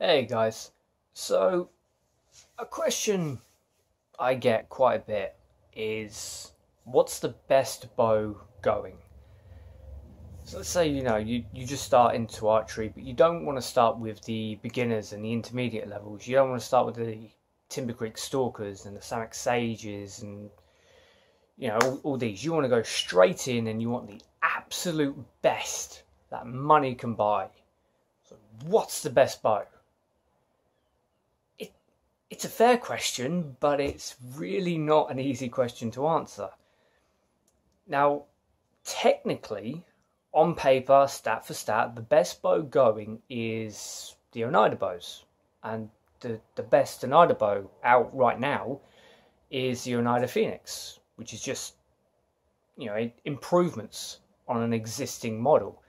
Hey guys, so a question I get quite a bit is what's the best bow going? So let's say you just start into archery, but you don't want to start with the beginners and the intermediate levels. You don't want to start with the Timber Creek Stalkers and the Samick Sages and all these. You want to go straight in and you want the absolute best that money can buy. So what's the best bow? It's a fair question, but it's really not an easy question to answer. Now, technically, on paper, stat for stat, the best bow going is the Onida bows. And the best Onida bow out right now is the Onida Phoenix, which is just, improvements on an existing model.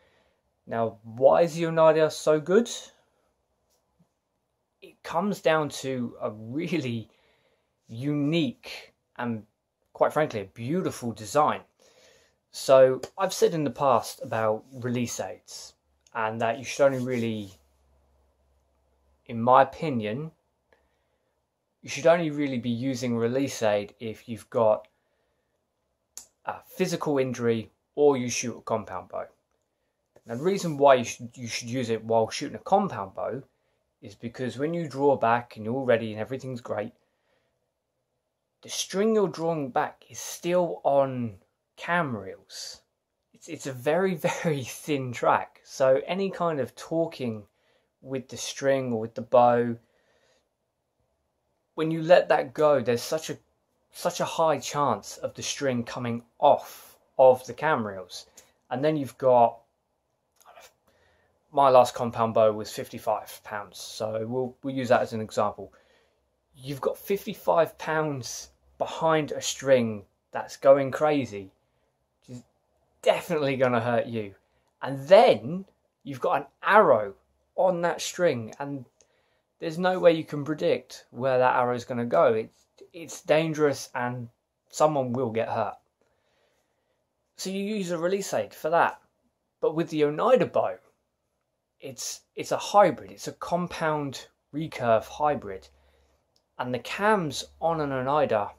Now, why is the Onida so good? It comes down to a really unique and, quite frankly, a beautiful design. So I've said in the past about release aids and that you should only really, in my opinion, you should only really be using release aid if you've got a physical injury or you shoot a compound bow. Now the reason why you should use it while shooting a compound bow is because when you draw back and you're all ready and everything's great, the string you're drawing back is still on cam reels. It's a very, very thin track. So any kind of torquing with the string or with the bow, when you let that go, there's such a high chance of the string coming off of the cam reels. And then you've got, my last compound bow was 55 pounds, so we'll use that as an example. You've got 55 pounds behind a string that's going crazy, which is definitely going to hurt you. And then you've got an arrow on that string, and there's no way you can predict where that arrow is going to go. It's dangerous, and someone will get hurt. So you use a release aid for that. But with the Onida bow, it's a hybrid. It's a compound recurve hybrid, and the cams on an Onida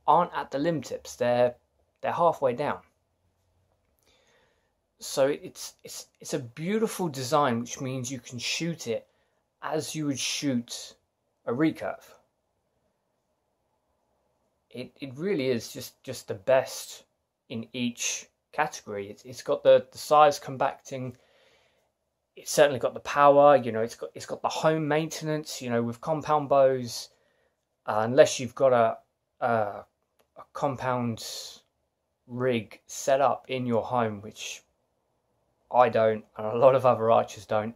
aren't at the limb tips. They're halfway down. So it's a beautiful design, which means you can shoot it as you would shoot a recurve. It really is just the best in each category. It's got the size compacting. It's certainly got the power, it's got the home maintenance, with compound bows, unless you've got a compound rig set up in your home, which I don't, and a lot of other archers don't,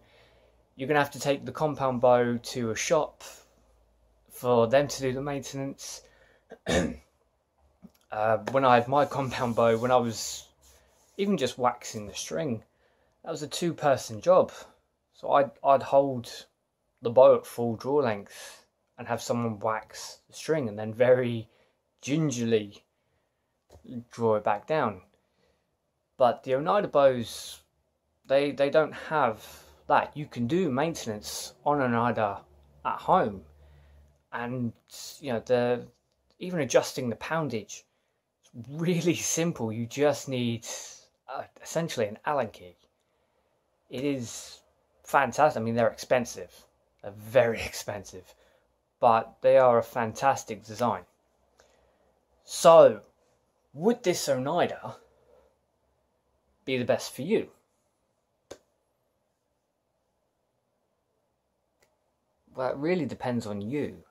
you're going to have to take the compound bow to a shop for them to do the maintenance. When I had my compound bow, when I was even just waxing the string, that was a two-person job. So I'd hold the bow at full draw length and have someone wax the string and then very gingerly draw it back down. But the Onida bows, they don't have that. You can do maintenance on an Onida at home, and the even adjusting the poundage, it's really simple. You just need essentially an Allen key. It is fantastic. I mean, they're expensive. They're very expensive. But they are a fantastic design. So, would this Onida be the best for you? Well, it really depends on you.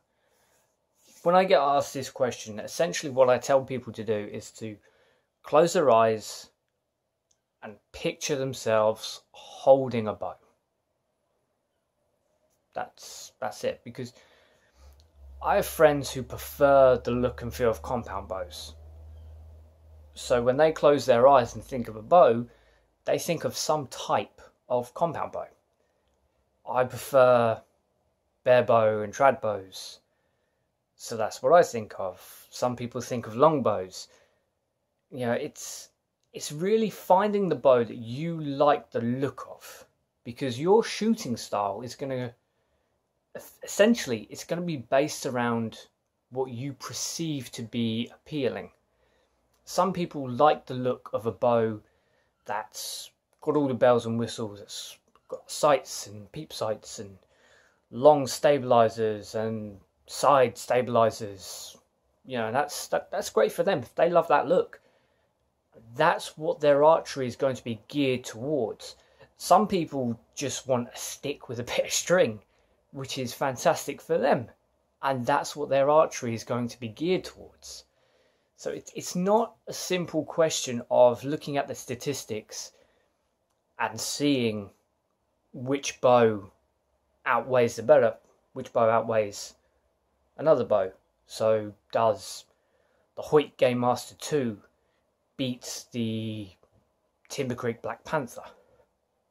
When I get asked this question, essentially what I tell people to do is to close their eyes and picture themselves holding a bow. That's it, because I have friends who prefer the look and feel of compound bows. So when they close their eyes and think of a bow, they think of some type of compound bow. I prefer bare bow and trad bows, so that's what I think of. Some people think of long bows. It's really finding the bow that you like the look of, because your shooting style is going to essentially it's going to be based around what you perceive to be appealing. Some people like the look of a bow that's got all the bells and whistles. It's got sights and peep sights and long stabilizers and side stabilizers. That's great for them if they love that look. That's what their archery is going to be geared towards. Some people just want a stick with a bit of string, which is fantastic for them, and that's what their archery is going to be geared towards. So it's not a simple question of looking at the statistics and seeing which bow outweighs the better, which bow outweighs another bow. So does the Hoyt Game Master 2 beat the Timber Creek Black Panther?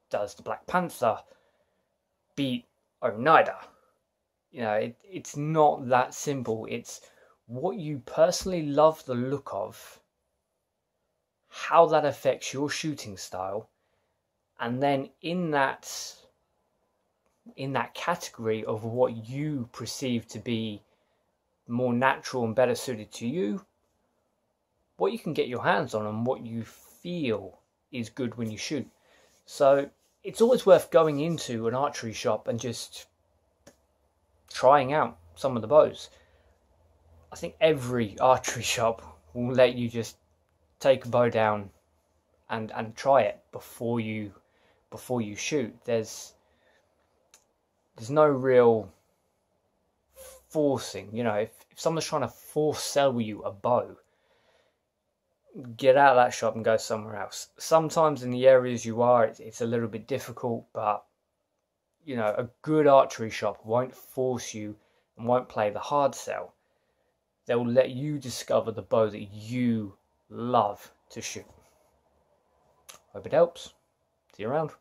Does the Black Panther beat Onida? It's not that simple. It's what you personally love the look of, how that affects your shooting style, and then in that category of what you perceive to be more natural and better suited to you, what you can get your hands on and what you feel is good when you shoot. So it's always worth going into an archery shop and just trying out some of the bows. I think every archery shop will let you just take a bow down and try it before you shoot. There's no real forcing. If someone's trying to force sell you a bow, get out of that shop and go somewhere else. Sometimes in the areas you are, it's a little bit difficult, but a good archery shop won't force you and won't play the hard sell. They'll let you discover the bow that you love to shoot. Hope it helps. See you around.